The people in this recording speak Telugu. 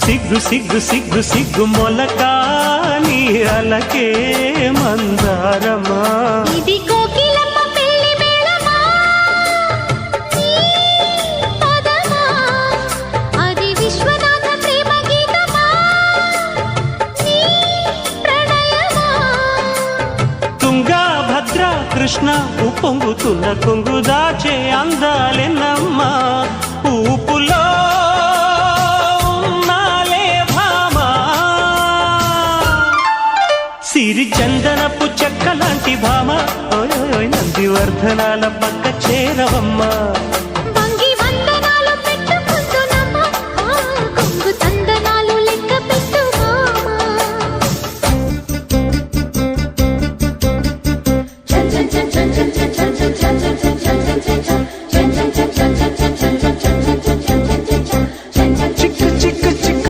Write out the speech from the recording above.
సిగ్గు సిగ్గు సిగ్గు సిగ్గు మొలకాని అలకే మందారమా ఇది కోకిలమ్మ పెళ్లి మేళమా పదమా అది విశ్వనాథ ప్రేమ గీతమా ప్రణయమా తుంగా భద్ర కృష్ణ ఉప్పొంగుతున్న కొంగు దాచే అందాలెన్నమ్మా ఊపులో సిరి చందనపు చెక్క లాంటి భామ నందివర్ధనాల పక్క చేరవమ్మా